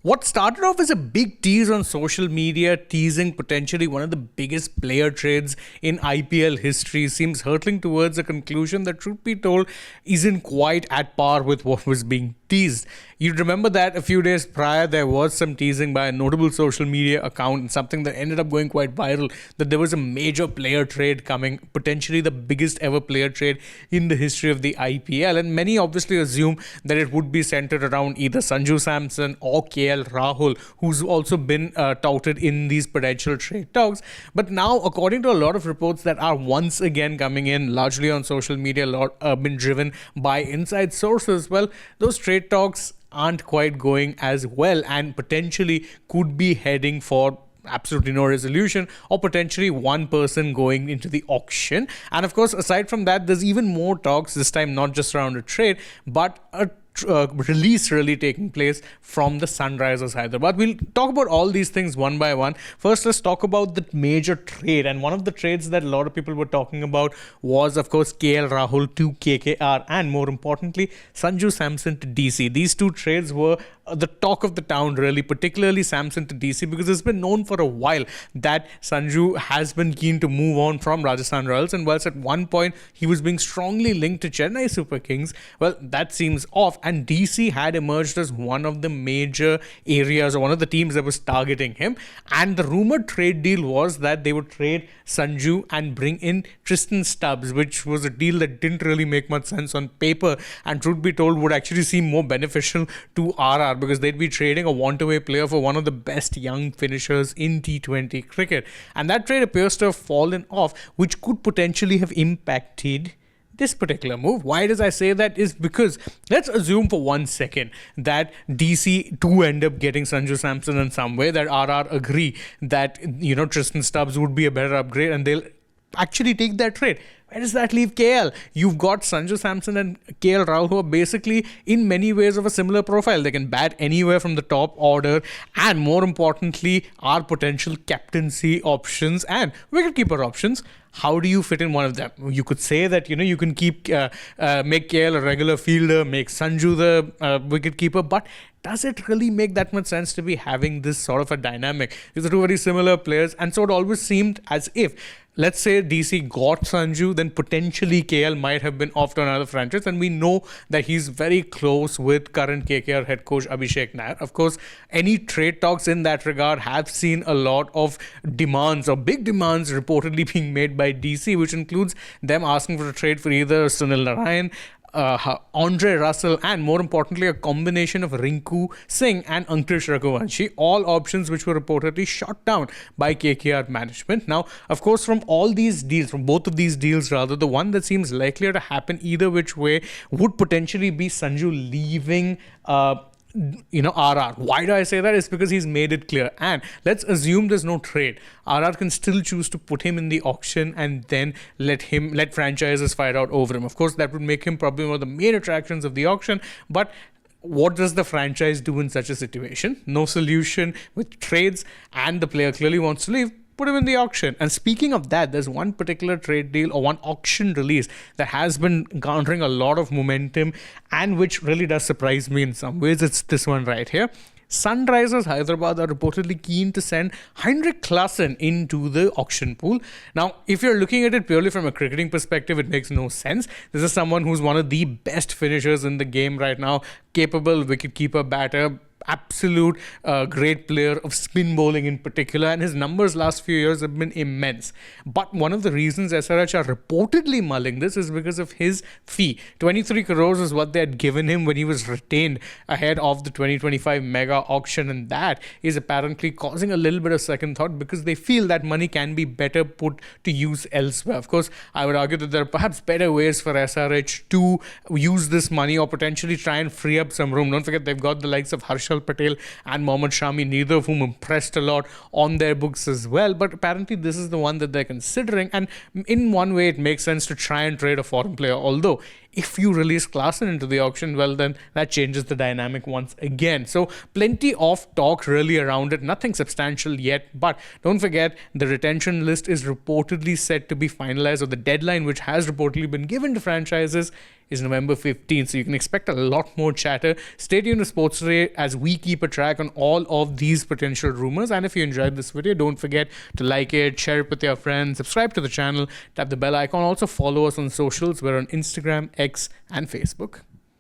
What started off as a big tease on social media, teasing potentially one of the biggest player trades in IPL history, seems hurtling towards a conclusion that, truth be told, isn't quite at par with what was being teased. You remember that a few days prior, there was some teasing by a notable social media account, and something that ended up going quite viral, that there was a major player trade coming, potentially the biggest ever player trade in the history of the IPL. And many obviously assume that it would be centered around either Sanju Samson or KL Rahul, who's also been touted in these potential trade talks. But now, according to a lot of reports that are once again coming in, largely on social media, a lot been driven by inside sources, well, those trade talks aren't quite going as well and potentially could be heading for absolutely no resolution, or potentially one person going into the auction. And of course, aside from that, there's even more talks, this time not just around a trade, but a release really taking place from the Sunrisers Hyderabad. We'll talk about all these things one by one. First, let's talk about the major trade. And one of the trades that a lot of people were talking about was, of course, KL Rahul to KKR, and more importantly, Sanju Samson to DC. These two trades were the talk of the town, really, particularly Samson to DC, because it's been known for a while that Sanju has been keen to move on from Rajasthan Royals, and whilst at one point he was being strongly linked to Chennai Super Kings, well, that seems off, and DC had emerged as one of the major areas or one of the teams that was targeting him. And the rumored trade deal was that they would trade Sanju and bring in Tristan Stubbs, which was a deal that didn't really make much sense on paper, and truth be told would actually seem more beneficial to RR, because they'd be trading a want-away player for one of the best young finishers in T20 cricket. And that trade appears to have fallen off, which could potentially have impacted this particular move. Why does I say that? Is because let's assume for 1 second that DC do end up getting Sanju Samson in some way, that RR agree that, Tristan Stubbs would be a better upgrade, and they'll actually take that trade. Where does that leave KL? You've got Sanju Samson and KL Rahul, who are basically in many ways of a similar profile. They can bat anywhere from the top order, and more importantly, are potential captaincy options and wicketkeeper options. How do you fit in one of them? You could say that, you can make KL a regular fielder, make Sanju the wicketkeeper, but does it really make that much sense to be having this sort of a dynamic? These are two very similar players, and so it always seemed as if, let's say DC got Sanju, then potentially KL might have been off to another franchise, and we know that he's very close with current KKR head coach Abhishek Nair. Of course, any trade talks in that regard have seen a lot of demands, or big demands reportedly being made by DC, which includes them asking for a trade for either Sunil Narayan, Andre Russell, and more importantly, a combination of Rinku Singh and Ankush Raghuvanshi, all options which were reportedly shot down by KKR management. Now, of course, from both of these deals, the one that seems likelier to happen either which way would potentially be Sanju leaving RR. Why do I say that? It's because he's made it clear. And let's assume there's no trade. RR can still choose to put him in the auction and then let franchises fight out over him. Of course, that would make him probably one of the main attractions of the auction. But what does the franchise do in such a situation? No solution with trades, and the player clearly wants to leave. Put him in the auction. And speaking of that, there's one particular trade deal or one auction release that has been garnering a lot of momentum and which really does surprise me in some ways. It's this one right here. Sunrisers Hyderabad are reportedly keen to send Heinrich Klaasen into the auction pool. Now, if you're looking at it purely from a cricketing perspective, it makes no sense. This is someone who's one of the best finishers in the game right now, capable wicketkeeper, batter, absolute great player of spin bowling in particular, and his numbers last few years have been immense. But one of the reasons SRH are reportedly mulling this is because of his fee. 23 crores is what they had given him when he was retained ahead of the 2025 mega auction, and that is apparently causing a little bit of second thought because they feel that money can be better put to use elsewhere. Of course, I would argue that there are perhaps better ways for SRH to use this money or potentially try and free up some room. Don't forget, they've got the likes of Harshal Patel and Mohammad Shami, neither of whom impressed a lot on their books as well. But apparently this is the one that they're considering, and in one way it makes sense to try and trade a foreign player. Although if you release Klaasen into the auction, well, then that changes the dynamic once again. So plenty of talk really around it. Nothing substantial yet, but don't forget the retention list is reportedly set to be finalized, or the deadline which has reportedly been given to franchises is November 15th. So you can expect a lot more chatter. Stay tuned to Sports Today as we keep a track on all of these potential rumors. And if you enjoyed this video, don't forget to like it, share it with your friends, subscribe to the channel, tap the bell icon. Also follow us on socials. We're on Instagram, X, and Facebook.